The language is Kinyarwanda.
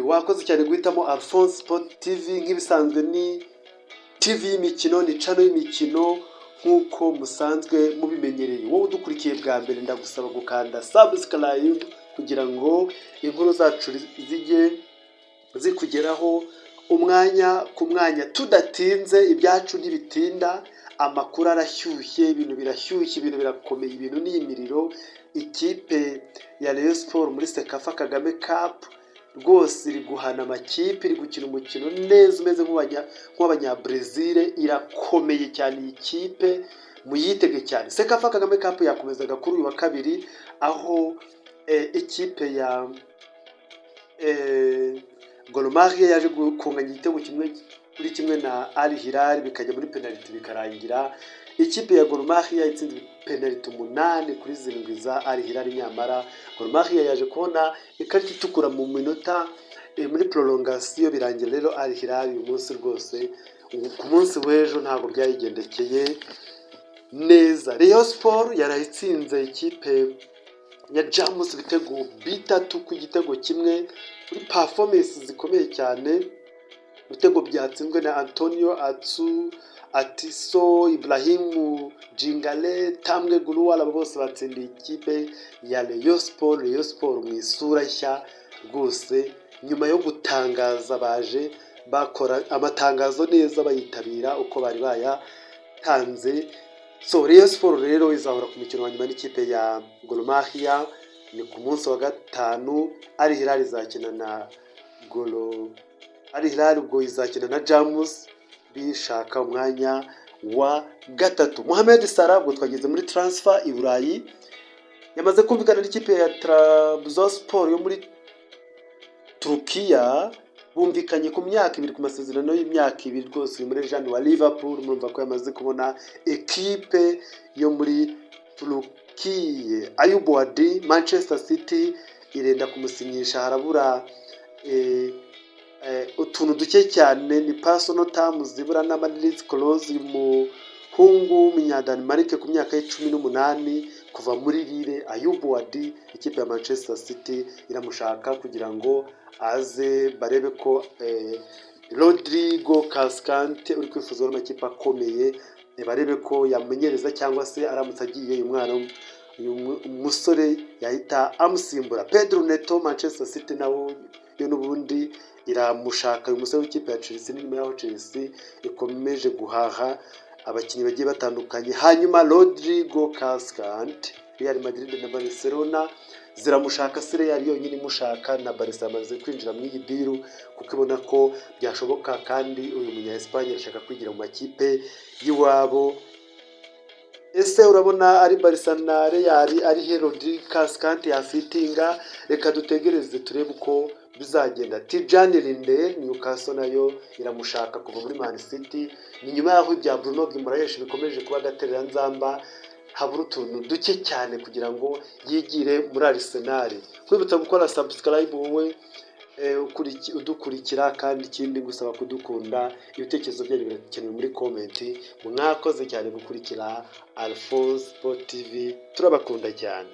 wakoze cyane guhitamo Alphonse Sport TV. Nk'ibisanzwe ni TV y'imikino, ni channel y'imikino nk'uko musanzwe mubimenyereye. Wowe udukurikiye bwa mbere ndagusaba gukanda subscribe kugira ngo inkuru zacu zijye zikugeraho umwanya ku mwanya tudatinze. Ibyacu ntibitinda, amakuru arashyushye, ibintu birashyushye, ibintu birakomeye, ibintu ni imiriro. Ikipe ya Rayon Sport muri Sekafa Kagame Cup rwose iri guhana amakipe, iri gukina umukino neza umeze nk'abanyabrazil. Irakomeye cyane iyi kipe, muyitege cyane. Sekafa Kagame Cup yakomezaga kuri uyu wa kabiri, aho ikipe ya Gor Mahia yaje kunganya igitego kimwe na Al Hilal, bikajya muri penalty bikarangira ikipe ya Gor Mahia itsinze penalty 8-7 za Al Hilal. Nyamara Gor Mahia yaje kubona ikarita itukura mu minota muri prolongation, birangira rero Al Hilal uyu munsi rwose ku munsi w'ejo ntabwo byayigendekeye neza. Rayon Sport yarayitsinze ikipe ya Jamus ibitego 3 ku gitego kimwe, kuri performance zikomeye cyane. Ibitego byatsinzwe na Antonio Atiso, Ibrahimu Jingale, Tamwe Guruwala, bose batsindiye ikipe ya Rayon Sport. Rayon Sport mu isura nshya rwose, nyuma yo gutangaza baje bakora amatangazo neza, bayitabira uko bari bayatanze. So Rayon Sport rero izahora ku mukino wa nyuma n'ikipe ya Gor Mahia, ni ku munsi wa gatanu. Al Hilal izakina na Al Hilal ubwo izakina na Jamus bishaka umwanya wa gatatu. Mohamed Salah ubwo twageze muri transfer i Burayi, yamaze kumvikana n'ikipe ya Trabzonspor yo muri Turkiya. Bumvikanye ku myaka 2 ku masezerano y'imyaka 2 rwose muri Jean wa Liverpool. Murumva ko yamaze kubona ekipe yo muri Turkiya. Ayub Wadi, Manchester City irenda kumusinyisha, harabura utuntu duke cyane, ni personal terms zibura na release clause y'umuhungu w'umunyadanimarike ku myaka ya 18 kuva muri Lille. Ayub Wadi ikipe ya Manchester City iramushaka kugira ngo aze barebe ko Rodrigo Cascante uri kwifuzwa n'amakipe akomeye, barebe ko yamenyereza cyangwa se aramutse agiye uyu mwana umusore yahita amusimbura. Pedro Neto, Manchester City nawo yo n'ubundi iramushaka uyu musore w'ikipe ya Chelsea, nyuma yaho Chelsea ikomeje guhaha abakinnyi bagiye batandukanye. Hanyuma Rodrigo Cascante, Real Madrid na Barcelona ziramushaka. Sire yari yonyine imushaka, na Barca amaze kwinjira mu iyi deal kuko ibona ko byashoboka, kandi uyu munya Espagne arashaka kwigira mu makipe y'iwabo. Ese urabona ari Barca na Real ari he Rodrigo Cascante yafitinga? Reka dutegereze turebe uko bizagenda. Tijani Linde Newcastle nayo iramushaka kuva muri Man City. Ni nyuma yaho ibya Bruno Guimaraes bikomeje kuba gaterera nzamba, habura utuntu duke cyane kugira ngo yigire muri Arsenal. Kwibutsa gukora subscribe wowe udukurikira, kandi ikindi gusaba kudukunda. Ibitekerezo byanyu birakenewe muri comment. Mwakoze cyane gukurikira Alphonse Sport TV, turabakunda cyane.